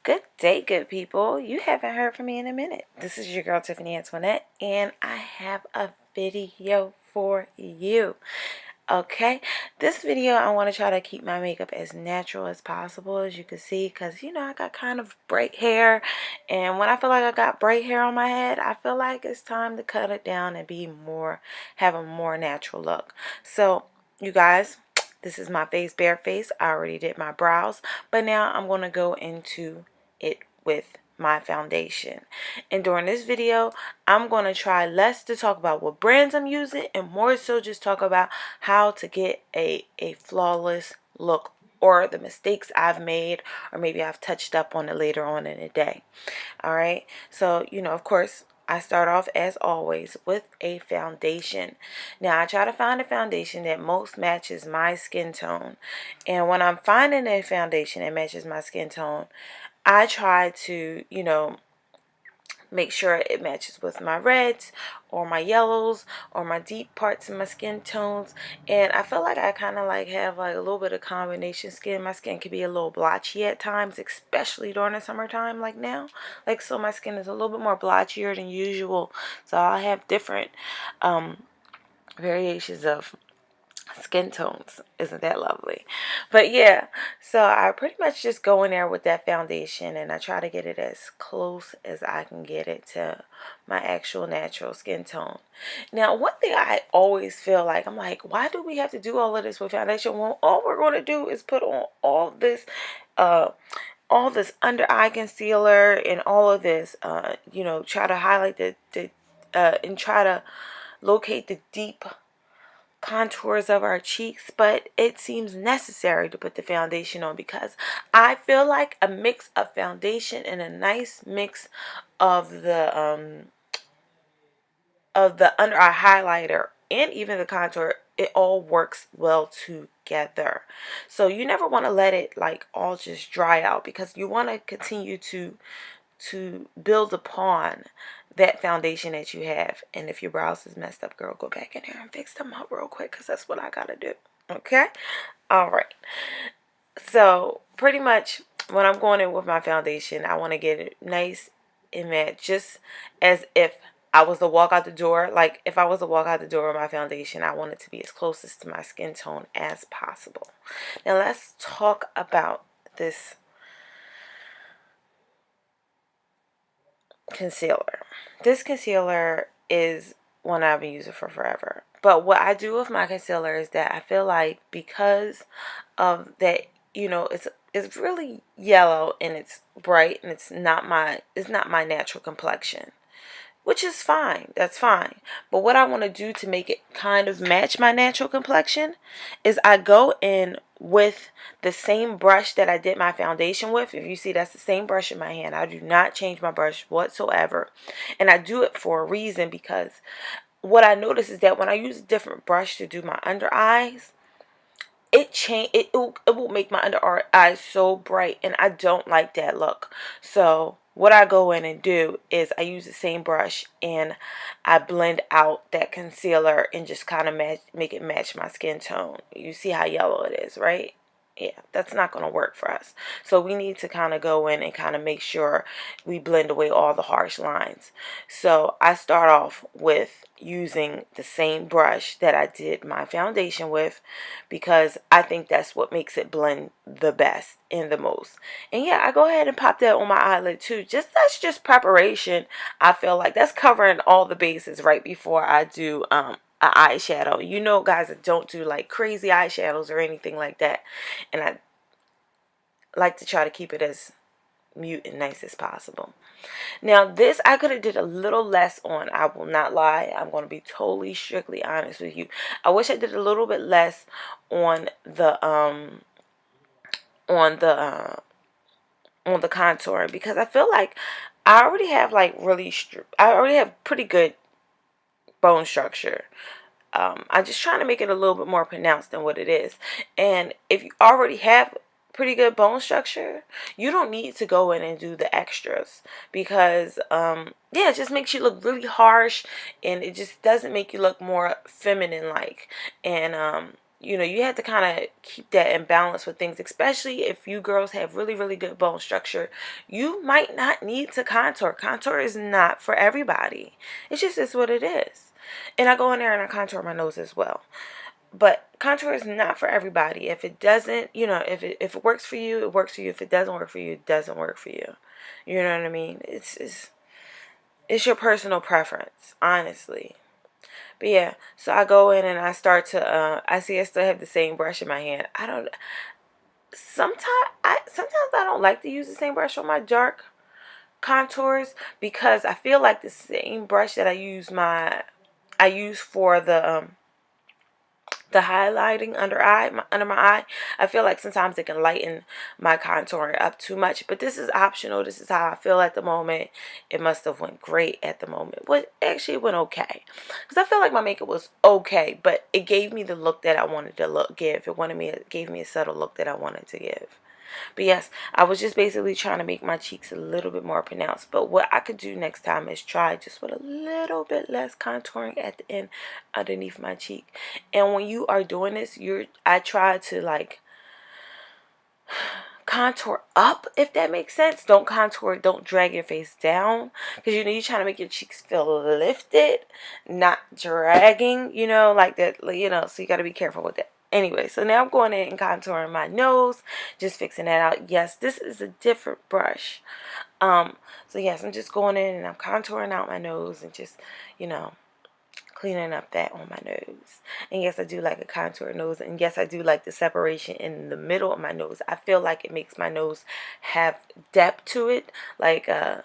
Good day, good people. You haven't heard from me in a minute. This is your girl, Tiffany Antoinette, and I have a video for you. Okay, this video I want to try to keep my makeup as natural as possible, as you can see, because I got kind of bright hair, and when I feel like I got bright hair on my head, I feel like it's time to cut it down and have a more natural look. So you guys, this is my face, bare face. I already did my brows, but now I'm going to go into it with my foundation. And during this video, I'm going to try less to talk about what brands I'm using and more so just talk about how to get a flawless look, or the mistakes I've made, or maybe I've touched up on it later on in the day. Alright, so of course, I start off as always with a foundation. Now I try to find a foundation that most matches my skin tone, and when I'm finding a foundation that matches my skin tone, I try to make sure it matches with my reds or my yellows or my deep parts of my skin tones. And I feel like I kind of have like a little bit of combination skin. My skin can be a little blotchy at times, especially during the summertime like now. So my skin is a little bit more blotchier than usual, so I have different variations of skin tones. Isn't that lovely? But yeah, so I pretty much just go in there with that foundation, and I try to get it as close as I can get it to my actual natural skin tone. Now, one thing I always feel like, I'm like, why do we have to do all of this with foundation when all we're going to do is put on all this under eye concealer and all of this try to highlight and try to locate the deep contours of our cheeks, but it seems necessary to put the foundation on because I feel like a mix of foundation and a nice mix of the under eye highlighter and even the contour, it all works well together. So you never want to let it all just dry out, because you want to continue to build upon that foundation that you have. And if your brows is messed up, girl, go back in here and fix them up real quick, because that's what I gotta do. Okay, all right. So pretty much when I'm going in with my foundation, I want to get it nice and matte, just as if I was to walk out the door. Like if I was to walk out the door with my foundation, I want it to be as closest to my skin tone as possible. Now let's talk about this concealer. This concealer is one I've been using for forever. But what I do with my concealer is that I feel like, because of that, it's really yellow and it's bright, and it's not my natural complexion, which is fine. That's fine. But what I want to do to make it kind of match my natural complexion is I go in with the same brush that I did my foundation with. If you see, that's the same brush in my hand. I do not change my brush whatsoever. And I do it for a reason, because what I notice is that when I use a different brush to do my under eyes, it will make my under eyes so bright, and I don't like that look. So what I go in and do is I use the same brush and I blend out that concealer and just kind of make it match my skin tone. You see how yellow it is, right? Yeah, that's not going to work for us. So we need to kind of go in and kind of make sure we blend away all the harsh lines. So I start off with using the same brush that I did my foundation with, because I think that's what makes it blend the best and the most. And yeah, I go ahead and pop that on my eyelid too. That's just preparation. I feel like that's covering all the bases right before I do an eyeshadow. Guys, I don't do like crazy eyeshadows or anything like that, and I like to try to keep it as mute and nice as possible. Now this I could have did a little less on. I will not lie. I'm going to be totally strictly honest with you. I wish I did a little bit less on the on the uh, on the contour, because I feel like I already have I already have pretty good bone structure. I'm just trying to make it a little bit more pronounced than what it is. And if you already have pretty good bone structure, you don't need to go in and do the extras, because yeah, it just makes you look really harsh, and it just doesn't make you look more feminine like. And you know, you have to kind of keep that in balance with things, especially if you girls have really, really good bone structure. You might not need to contour. Contour is not for everybody. It just is what it is. And I go in there and I contour my nose as well. But contour is not for everybody. If it doesn't, you know, if it works for you, it works for you. If it doesn't work for you, it doesn't work for you. You know what I mean? It's your personal preference, honestly. But yeah, so I go in and I start to I see I still have the same brush in my hand. I don't sometimes I don't like to use the same brush on my dark contours, because I feel like the same brush that I use for the highlighting under my eye, I feel like sometimes it can lighten my contouring up too much. But this is optional. This is how I feel at the moment. It must have went great at the moment. But actually it went okay, because I feel like my makeup was okay, but it gave me the look that I wanted to give. It gave me a subtle look that I wanted to give. But yes, I was just basically trying to make my cheeks a little bit more pronounced. But what I could do next time is try just with a little bit less contouring at the end underneath my cheek. And when you are doing this, I try to like contour up, if that makes sense. Don't contour, don't drag your face down, because you know you're trying to make your cheeks feel lifted, not dragging, you know, like that, you know, so you got to be careful with that. Anyway, so now I'm going in and contouring my nose, just fixing that out. Yes, this is a different brush. So yes, I'm just going in and I'm contouring out my nose and just, you know, cleaning up that on my nose. And yes, I do like a contour nose. And yes, I do like the separation in the middle of my nose. I feel like it makes my nose have depth to it. Like, I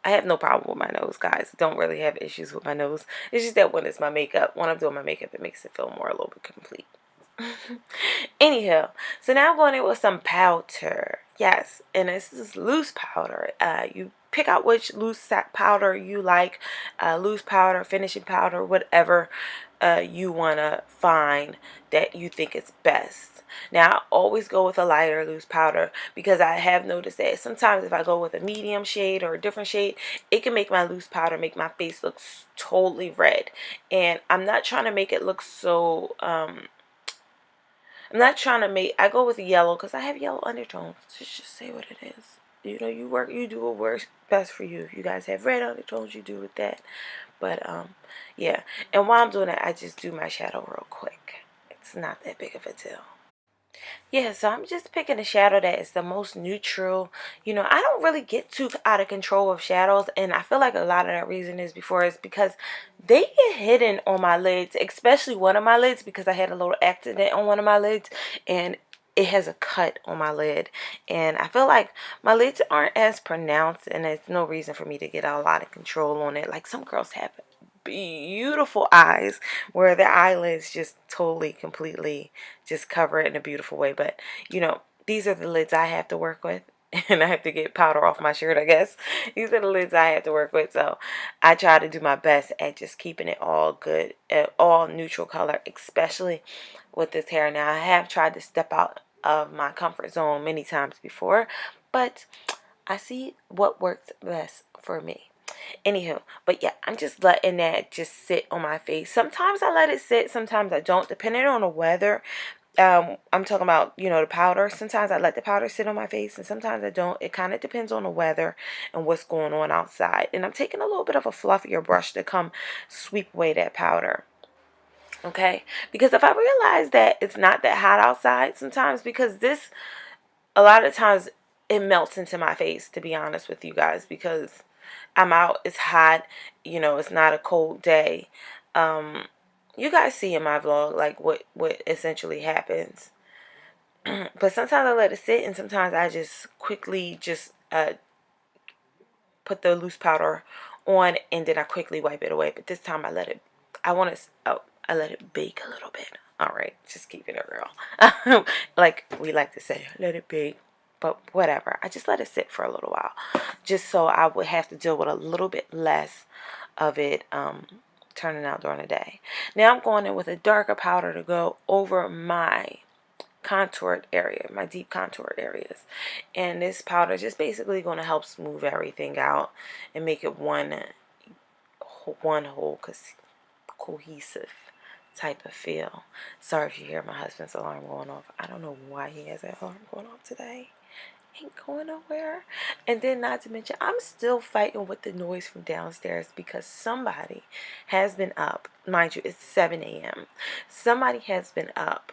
have no problem with my nose, guys. Don't really have issues with my nose. It's just that when it's my makeup, when I'm doing my makeup, it makes it feel more a little bit complete. Anyhow, so now I'm going in with some powder. Yes, and this is loose powder. You pick out which loose powder you like, loose powder, finishing powder, whatever you want to find that you think is best. Now, I always go with a lighter loose powder, because I have noticed that sometimes if I go with a medium shade or a different shade, it can make my loose powder make my face look totally red. And I'm not trying to make it look so I'm not trying to make, I go with yellow because I have yellow undertones. Just say what it is. You know, you do what works best for you. If you guys have red undertones, you do with that. But, yeah. And while I'm doing that, I just do my shadow real quick. It's not that big of a deal. Yeah, so I'm just picking a shadow that is the most neutral. You know, I don't really get too out of control of shadows, and I feel like a lot of that reason is because they get hidden on my lids, especially one of my lids, because I had a little accident on one of my lids, and it has a cut on my lid. And I feel like my lids aren't as pronounced, and there's no reason for me to get a lot of control on it. Like some girls have beautiful eyes where their eyelids just totally completely just cover it in a beautiful way. But you know, these are the lids I have to work with. And I have to get powder off my shirt, I guess. These are the lids I have to work with. So I try to do my best at just keeping it all good, all neutral color, especially with this hair. Now, I have tried to step out of my comfort zone many times before, but I see what works best for me. Anywho, but yeah, I'm just letting that just sit on my face. Sometimes I let it sit, sometimes I don't, depending on the weather. I'm talking about, you know, the powder. Sometimes I let the powder sit on my face, and sometimes I don't. It kind of depends on the weather and what's going on outside. And I'm taking a little bit of a fluffier brush to come sweep away that powder. Okay? Because if I realize that it's not that hot outside sometimes, because a lot of times it melts into my face, to be honest with you guys, because I'm out, it's hot, you know, it's not a cold day. You guys see in my vlog like what essentially happens. But sometimes I let it sit, and sometimes I just quickly just put the loose powder on, and then I quickly wipe it away. But this time I let it bake a little bit. All right, just keeping it real. Like we like to say, let it bake. But whatever, I just let it sit for a little while, just so I would have to deal with a little bit less of it turning out during the day. Now I'm going in with a darker powder to go over my contoured area, my deep contoured areas. And this powder is just basically going to help smooth everything out and make it one whole cohesive type of feel. Sorry if you hear my husband's alarm going off. I don't know why he has that alarm going off today. Ain't going nowhere. And then not to mention, I'm still fighting with the noise from downstairs because somebody has been up. Mind you, it's 7 a.m. Somebody has been up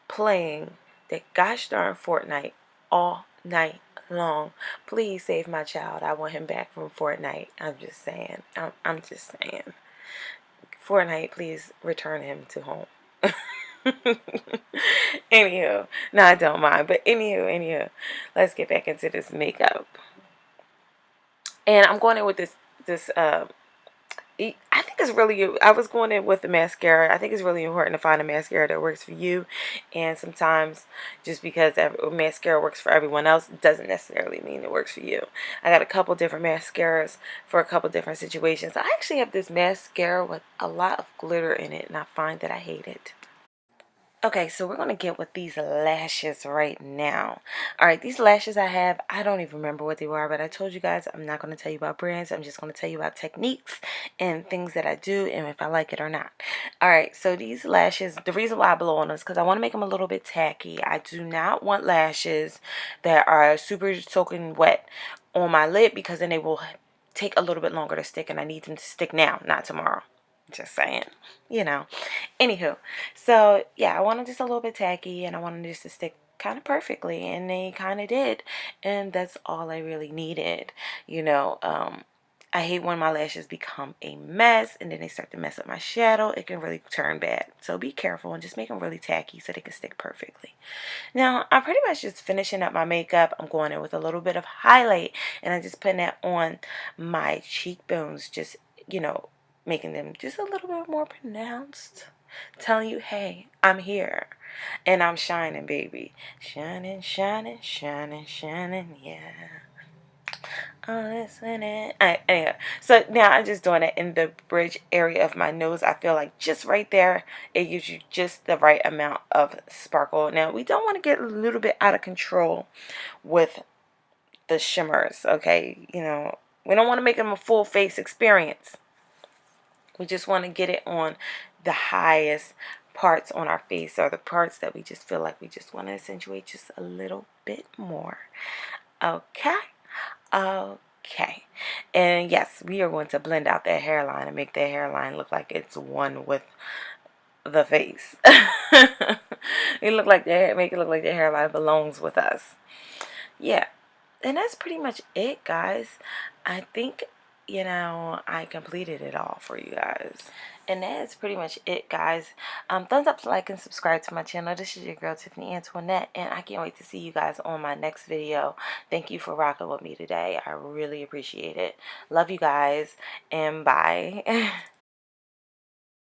playing that gosh darn Fortnite all night long. Please save my child. I want him back from Fortnite. I'm just saying. I'm just saying. Fortnite, please return him to home. Anywho, no, I don't mind. But anywho, let's get back into this makeup. And I'm going in with this I think it's really, I was going in with the mascara. I think it's really important to find a mascara that works for you. And sometimes just because mascara works for everyone else doesn't necessarily mean it works for you. I got a couple different mascaras for a couple different situations. I actually have this mascara with a lot of glitter in it, and I find that I hate it. Okay, so we're going to get with these lashes right now. All right, these lashes I have, I don't even remember what they were, but I told you guys I'm not going to tell you about brands. I'm just going to tell you about techniques and things that I do and if I like it or not. All right, so these lashes, the reason why I blow on them is because I want to make them a little bit tacky. I do not want lashes that are super soaking wet on my lid because then they will take a little bit longer to stick, and I need them to stick now, not tomorrow. Just saying, you know. Anywho, so yeah, I wanted just a little bit tacky, and I wanted just to stick kind of perfectly, and they kind of did, and that's all I really needed. You know, I hate when my lashes become a mess, and then they start to mess up my shadow. It can really turn bad. So be careful and just make them really tacky so they can stick perfectly. Now, I'm pretty much just finishing up my makeup. I'm going in with a little bit of highlight, and I'm just putting that on my cheekbones, just, you know, making them just a little bit more pronounced. Telling you, hey, I'm here. And I'm shining, baby. Shining, shining, shining, shining, yeah. Oh, listen it. Anyway, so now I'm just doing it in the bridge area of my nose. I feel like just right there, it gives you just the right amount of sparkle. Now, we don't want to get a little bit out of control with the shimmers, okay? You know, we don't want to make them a full face experience. We just want to get it on the highest parts on our face, or the parts that we just feel like we just want to accentuate just a little bit more. Okay? Okay. And yes, we are going to blend out that hairline and make that hairline look like it's one with the face. It look like make it look like the hairline belongs with us. Yeah. And that's pretty much it, guys. I think, you know, I completed it all for you guys. And that is pretty much it, guys. Thumbs up, like, and subscribe to my channel. This is your girl, Tiffany Antoinette, and I can't wait to see you guys on my next video. Thank you for rocking with me today. I really appreciate it. Love you guys, and bye.